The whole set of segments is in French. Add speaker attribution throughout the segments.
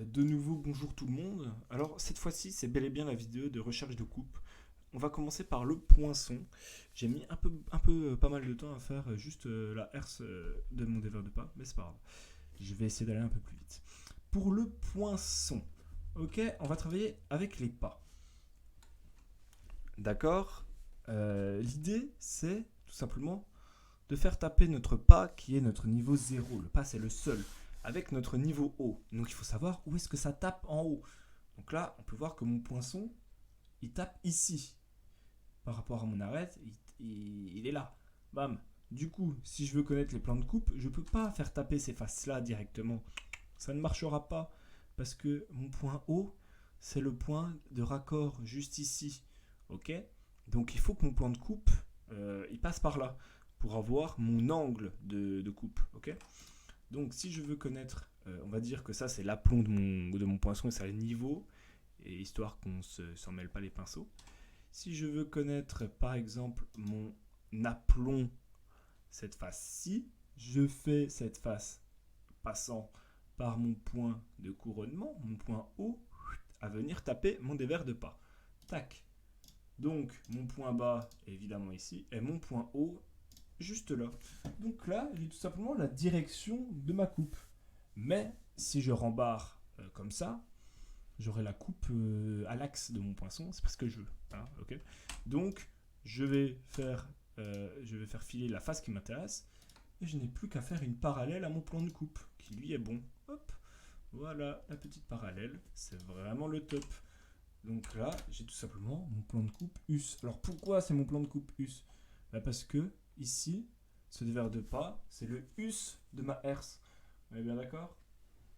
Speaker 1: De nouveau, bonjour tout le monde. Alors, cette fois-ci, c'est bel et bien la vidéo de recherche de coupe. On va commencer par le poinçon. J'ai mis pas mal de temps à faire juste la herse de mon dévers de pas, mais c'est pas grave. Je vais essayer d'aller un peu plus vite. Pour le poinçon, ok, on va travailler avec les pas. D'accord. L'idée, c'est tout simplement de faire taper notre pas qui est notre niveau 0. Le pas, c'est le seul, avec notre niveau haut. Donc, il faut savoir où est-ce que ça tape en haut. Donc là, on peut voir que mon poinçon, il tape ici. Par rapport à mon arête, il est là. Bam. Du coup, si je veux connaître les plans de coupe, je ne peux pas faire taper ces faces-là directement. Ça ne marchera pas. Parce que mon point haut, c'est le point de raccord juste ici. Ok. Donc il faut que mon plan de coupe, il passe par là. Pour avoir mon angle de coupe. Ok. Donc si je veux connaître, on va dire que ça c'est l'aplomb de mon poinçon et ça le niveau, et histoire qu'on ne s'en mêle pas les pinceaux. Si je veux connaître par exemple mon aplomb, cette face-ci, je fais cette face passant par mon point de couronnement, mon point haut, à venir taper mon dévers de pas. Tac. Donc mon point bas, évidemment ici, et mon point haut, juste là. Donc là, j'ai tout simplement la direction de ma coupe. Mais si je rembarre comme ça, j'aurai la coupe à l'axe de mon poinçon, c'est parce que je veux. Hein, okay. Donc, je vais faire filer la face qui m'intéresse, et je n'ai plus qu'à faire une parallèle à mon plan de coupe, qui lui est bon. Hop, voilà la petite parallèle, c'est vraiment le top. Donc là, j'ai tout simplement mon plan de coupe US. Alors pourquoi c'est mon plan de coupe US? Parce que ici, ce dévers de pas, c'est le US de ma herse. On est bien d'accord?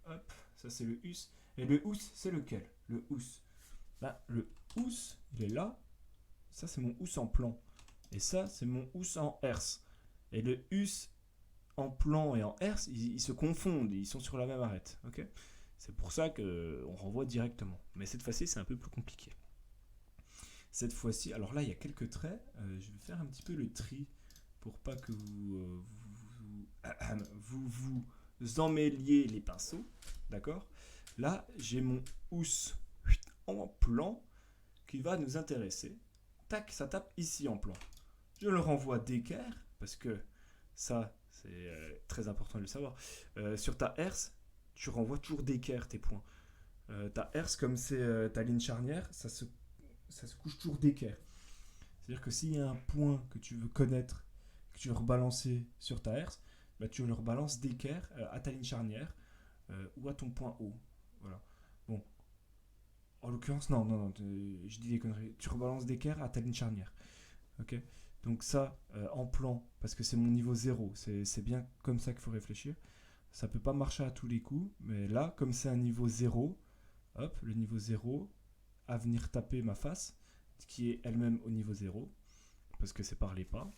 Speaker 1: Hop, ça c'est le US. Et le housse, c'est lequel? Le housse. Le housse, il est là. Ça, c'est mon housse en plan. Et ça, c'est mon housse en herse. Et le housse en plan et en herse, ils se confondent. Ils sont sur la même arête. Okay, c'est pour ça qu'on renvoie directement. Mais cette fois-ci, c'est un peu plus compliqué. Cette fois-ci, alors là, il y a quelques traits. Je vais faire un petit peu le tri pour pas que vous emmêliez les pinceaux. D'accord? Là, j'ai mon housse en plan qui va nous intéresser. Tac, ça tape ici en plan. Je le renvoie d'équerre parce que ça, c'est très important de le savoir. Sur ta herse, tu renvoies toujours d'équerre tes points. Ta herse, comme c'est ta ligne charnière, ça se couche toujours d'équerre. C'est-à-dire que s'il y a un point que tu veux connaître, que tu veux rebalancer sur ta herse, bah, tu le rebalances d'équerre à ta ligne charnière ou à ton point haut. Voilà. Bon, en l'occurrence, non, je dis des conneries. Tu rebalances d'équerre à ta ligne charnière. Ok. Donc ça, en plan, parce que c'est mon niveau 0, c'est bien comme ça qu'il faut réfléchir. Ça peut pas marcher à tous les coups, mais là, comme c'est un niveau 0, hop, le niveau 0, à venir taper ma face, qui est elle-même au niveau 0, parce que c'est par les pas,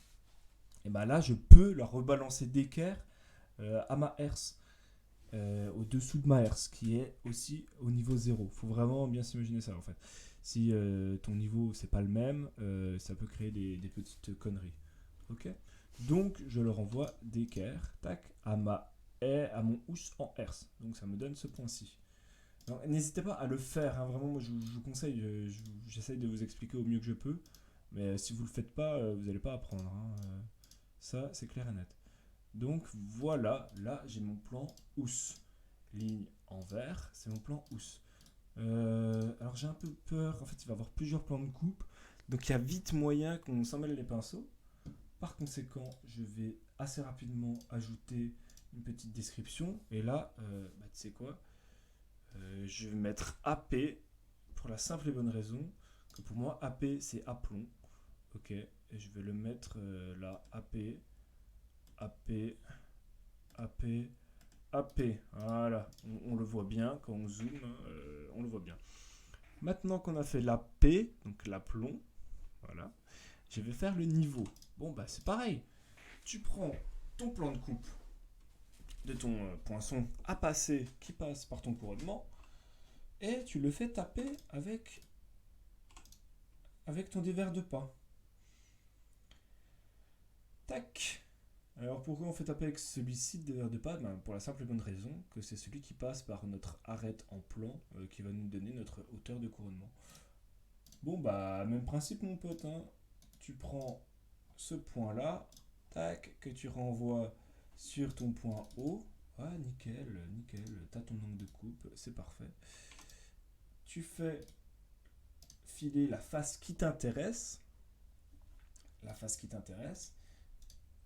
Speaker 1: et ben là, je peux la rebalancer d'équerre à ma herse. Au-dessous de ma herse, qui est aussi au niveau 0. Faut vraiment bien s'imaginer ça en fait. Si ton niveau c'est pas le même, ça peut créer des petites conneries. Ok. Donc je le renvoie d'équerre, tac, à mon housse en herse. Donc ça me donne ce point-ci. N'hésitez pas à le faire, hein, vraiment, moi je vous conseille, j'essaye de vous expliquer au mieux que je peux, mais si vous le faites pas, vous n'allez pas apprendre. Hein, ça c'est clair et net. Donc voilà, là j'ai mon plan housse. Ligne en vert, c'est mon plan housse. Alors j'ai un peu peur, en fait il va y avoir plusieurs plans de coupe, donc il y a vite moyen qu'on s'en mêle les pinceaux. Par conséquent, je vais assez rapidement ajouter une petite description. Et là, tu sais quoi, je vais mettre AP pour la simple et bonne raison que pour moi AP c'est aplomb. Ok, et je vais le mettre là, AP, AP, AP, AP, voilà, on le voit bien quand on zoome, on le voit bien. Maintenant qu'on a fait la P, donc l'aplomb, voilà, je vais faire le niveau. Bon, bah c'est pareil, tu prends ton plan de coupe de ton poinçon à passer, qui passe par ton couronnement, et tu le fais taper avec ton dévers de pas. Tac. Alors pourquoi on fait taper avec celui-ci de verre de pas? Ben, pour la simple et bonne raison que c'est celui qui passe par notre arête en plan qui va nous donner notre hauteur de couronnement. Bon bah même principe mon pote, hein. Tu prends ce point là, tac, que tu renvoies sur ton point haut. Ah nickel, nickel, t'as ton angle de coupe, c'est parfait. Tu fais filer la face qui t'intéresse. La face qui t'intéresse.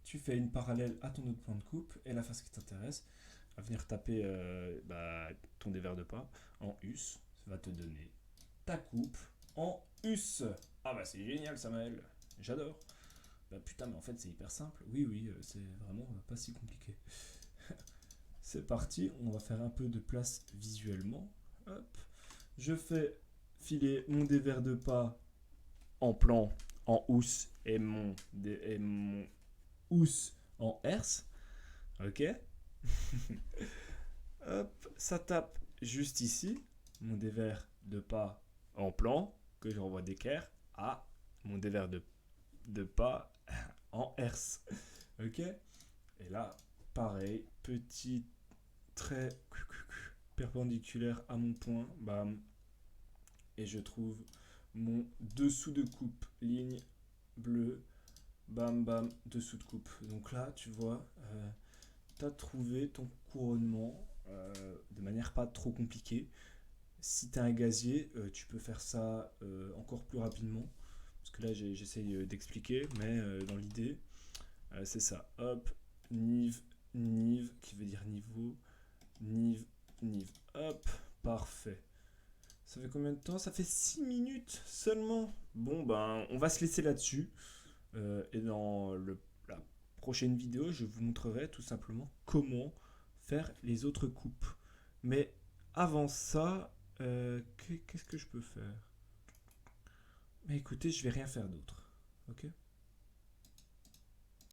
Speaker 1: Tu fais une parallèle à ton autre point de coupe et la face qui t'intéresse va venir taper ton dévers de pas en us. Ça va te donner ta coupe en us. Ah bah c'est génial Samael, j'adore. Bah putain mais en fait c'est hyper simple. Oui oui, c'est vraiment pas si compliqué. C'est parti, on va faire un peu de place visuellement. Hop. Je fais filer mon dévers de pas en plan, en housse et mon housse en herse. Ok. Hop, ça tape juste ici. Mon dévers de pas en plan, que je renvoie d'équerre, à mon dévers de pas en herse. Ok. Et là, pareil, petit trait perpendiculaire à mon point. Bam. Et je trouve mon dessous de coupe, ligne bleue, bam bam, dessous de coupe. Donc là, tu vois, tu as trouvé ton couronnement de manière pas trop compliquée. Si tu as un gazier, tu peux faire ça encore plus rapidement. Parce que là, j'essaye d'expliquer, mais dans l'idée, c'est ça. Hop, nive, nive, qui veut dire niveau, nive, nive. Hop, parfait. Ça fait combien de temps? Ça fait 6 minutes seulement. Bon, ben, on va se laisser là-dessus. Et dans la prochaine vidéo, je vous montrerai tout simplement comment faire les autres coupes. Mais avant ça, qu'est-ce que je peux faire? Mais écoutez, je vais rien faire d'autre. Ok?